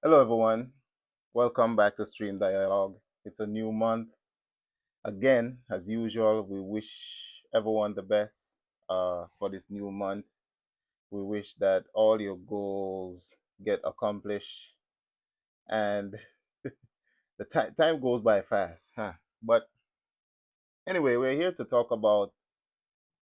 Hello, everyone. Welcome back to Stream Dialogue. It's a new month. Again, as usual, we wish everyone the best for this new month. We wish that all your goals get accomplished, and the time goes by fast, huh? But anyway, we're here to talk about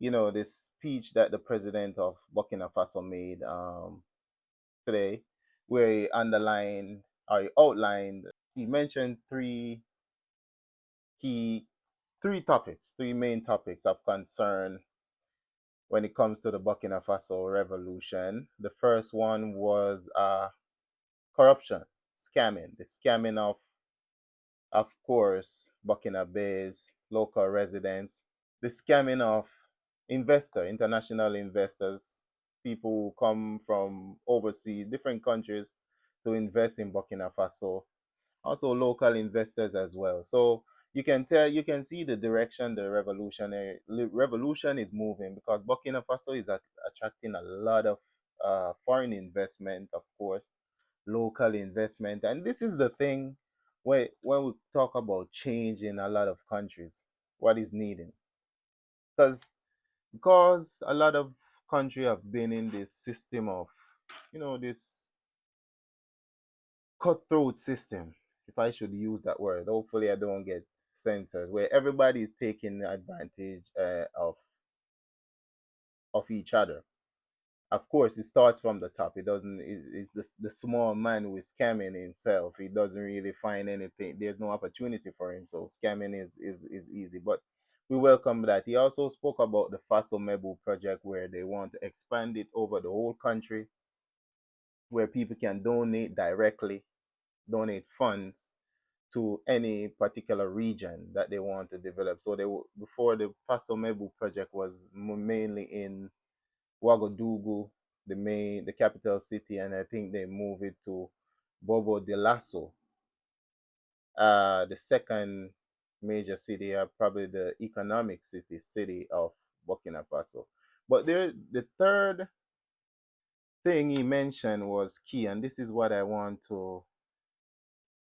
this speech that the president of Burkina Faso made today, where he underlined or he outlined. He mentioned key three main topics of concern when it comes to the Burkina Faso revolution. The first one was corruption, scamming, the scamming of course, Burkina Faso's local residents, the scamming of international investors, people who come from overseas, different countries to invest in Burkina Faso, also local investors as well. So you can see the direction the revolution is moving, because Burkina Faso is attracting a lot of foreign investment, of course, local investment, and this is the thing where when we talk about change in a lot of countries, what is needed, because a lot of countries have been in this system of this cutthroat system, if I should use that word. Hopefully, I don't get censored. Where everybody is taking advantage of each other. Of course, it starts from the top. It doesn't. It's the small man who is scamming himself. He doesn't really find anything. There's no opportunity for him. So scamming is easy. But we welcome that. He also spoke about the Faso Mebu project, where they want to expand it over the whole country, where people can donate funds to any particular region that they want to develop. So before, the Fasomebu project was mainly in Ouagadougou, the capital city, and I think they moved it to Bobo de Lasso, the second major city, probably the economic city of Burkina Faso. But the third thing he mentioned was key, and this is what I want to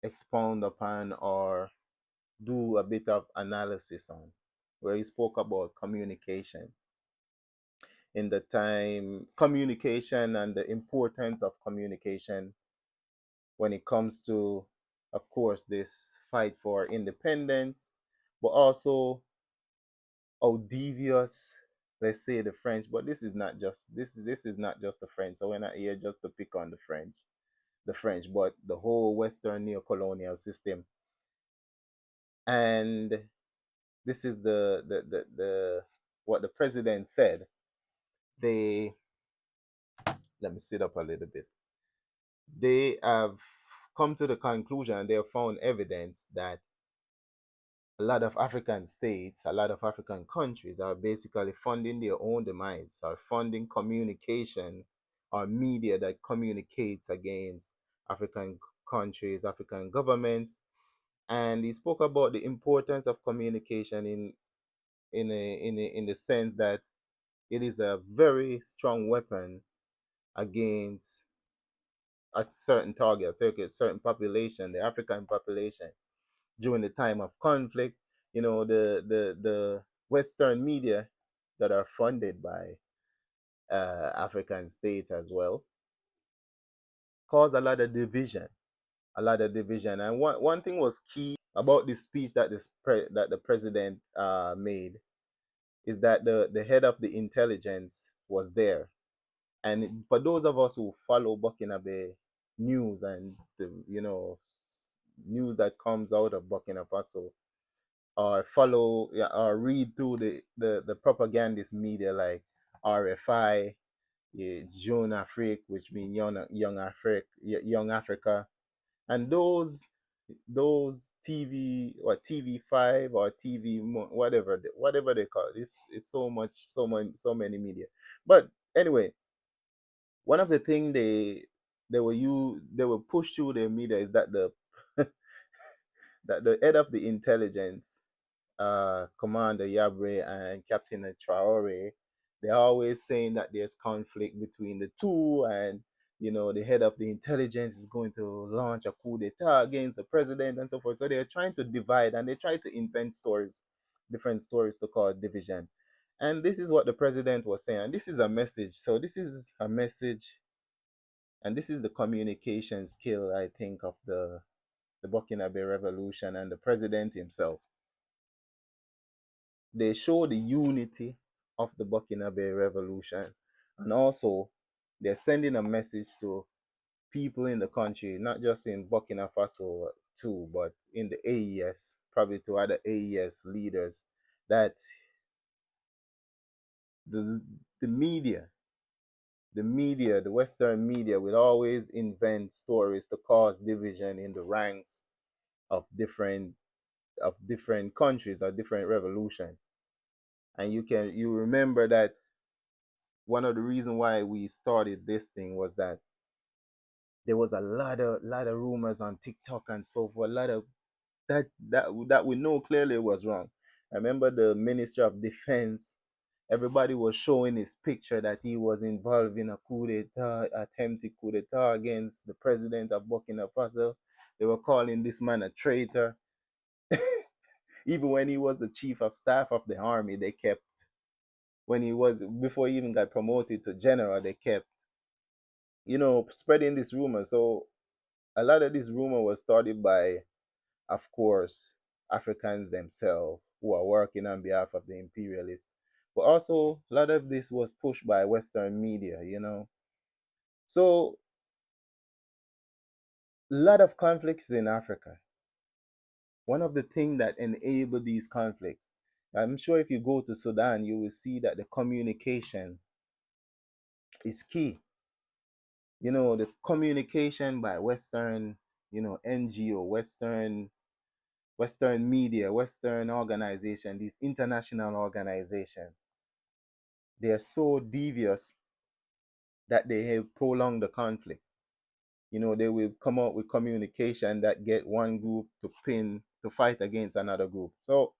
expound upon or do a bit of analysis on, where he spoke about communication in the time, communication and the importance of communication when it comes to, of course, this fight for independence, but also how devious, let's say, the French. But this is not just the French. So we're not here just to pick on the French, but the whole Western neo-colonial system. And this is the what the president said. They Let me sit up a little bit. They have come to the conclusion, they have found evidence that a lot of African states, a lot of African countries are basically funding their own demise, are funding communication or media that communicates against African countries, African governments. And he spoke about the importance of communication in the sense that it is a very strong weapon against a certain target, a certain population, the African population, during the time of conflict. The Western media that are funded by African states as well cause a lot of division. And one thing was key about this speech that that the president made, is that the head of the intelligence was there. And for those of us who follow Burkina Faso news, and the news that comes out of Burkina Faso, or follow, yeah, or read through the propagandist media like RFI, yeah, Jeune Afrique, which means young Africa, and those TV5 or whatever they call it. It's so many media. But anyway, one of the things they will push through their media is that the that the head of the intelligence, Commander Yabre and Captain Traorè, they're always saying that there's conflict between the two, and the head of the intelligence is going to launch a coup d'etat against the president and so forth. So they're trying to divide and they try to invent stories, different stories to cause division. And this is what the president was saying. And this is a message. So this is a message, and this is the communication skill, I think, of the Burkinabe Revolution and the president himself. They show the unity of the Burkinabe Revolution, and also they're sending a message to people in the country, not just in Burkina Faso too, but in the AES, probably to other AES leaders, that the the media, the Western media, will always invent stories to cause division in the ranks of different countries or different revolutions. And you remember that one of the reasons why we started this thing was that there was a lot of rumors on TikTok and so forth, a lot of that we know clearly was wrong. I remember the Minister of Defense, everybody was showing his picture that he was involved in a coup d'etat, attempted coup d'etat against the president of Burkina Faso. They were calling this man a traitor. Even when he was the chief of staff of the army, they kept, when he was, before he even got promoted to general, they kept, spreading this rumor. So a lot of this rumor was started by, of course, Africans themselves who are working on behalf of the imperialists. But also, a lot of this was pushed by Western media. So, a lot of conflicts in Africa. One of the things that enable these conflicts, I'm sure if you go to Sudan, you will see that the communication is key. The communication by Western, NGO, Western media, Western organization, these international organizations, they are so devious that they have prolonged the conflict. They will come out with communication that get one group to fight against another group. So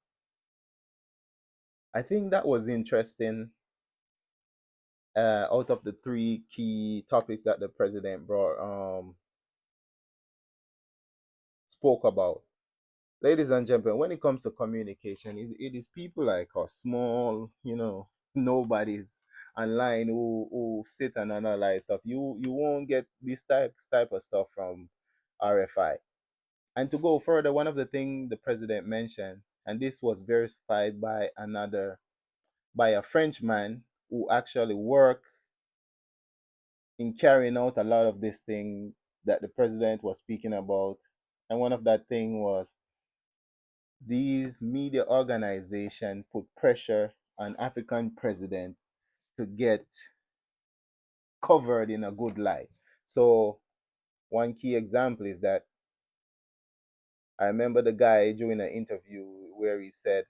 I think that was interesting. Out of the three key topics that the president spoke about, ladies and gentlemen, when it comes to communication, it is people like us, small, nobodies online who sit and analyze stuff. You won't get this type of stuff from RFI. And to go further, one of the things the president mentioned, and this was verified by a Frenchman who actually worked in carrying out a lot of this thing that the president was speaking about. And one of that thing was these media organizations put pressure on African president to get covered in a good light. So one key example is that I remember the guy during an interview where he said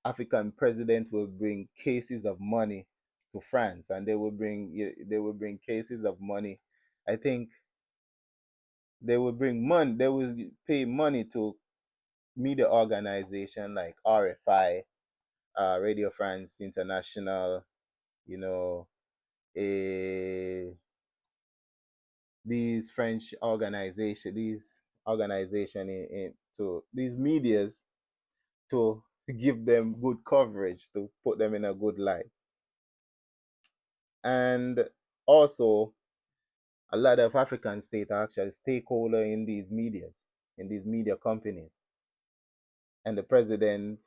African president will bring cases of money to France, and they will bring cases of money. I think they will pay money to media organization like RFI, Radio France International, you know, a these organization to these medias to give them good coverage, to put them in a good light. And also, a lot of African states are actually stakeholder in these medias, in these media companies. And the president,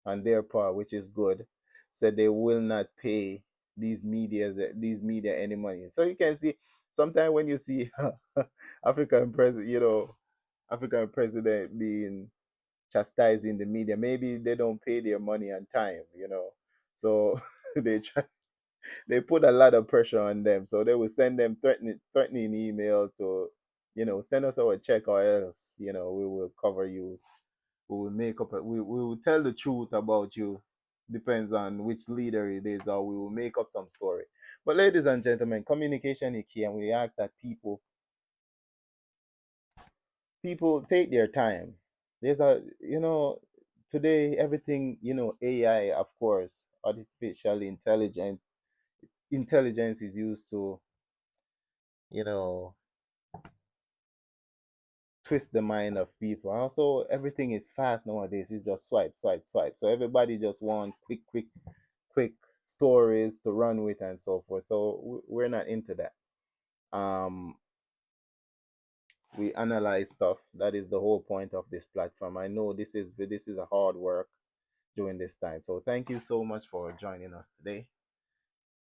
on their part, which is good, said they will not pay these media any money. So you can see sometimes when you see African president, African president being chastised in the media, maybe they don't pay their money on time. So they try they put a lot of pressure on them. So they will send them threatening email to, send us our check or else, we will cover you. We will we will tell the truth about you. Depends on which leader it is, or we will make up some story. But ladies and gentlemen, communication is key, and we ask that people take their time. There's today everything, AI, of course, artificial intelligence is used to you know, twist the mind of people. Also, everything is fast nowadays. It's just swipe, swipe, swipe. So everybody just want quick, quick, quick stories to run with and so forth. So we're not into that. Um, we analyze stuff. That is the whole point of this platform. I know this is a hard work during this time. So thank you so much for joining us today.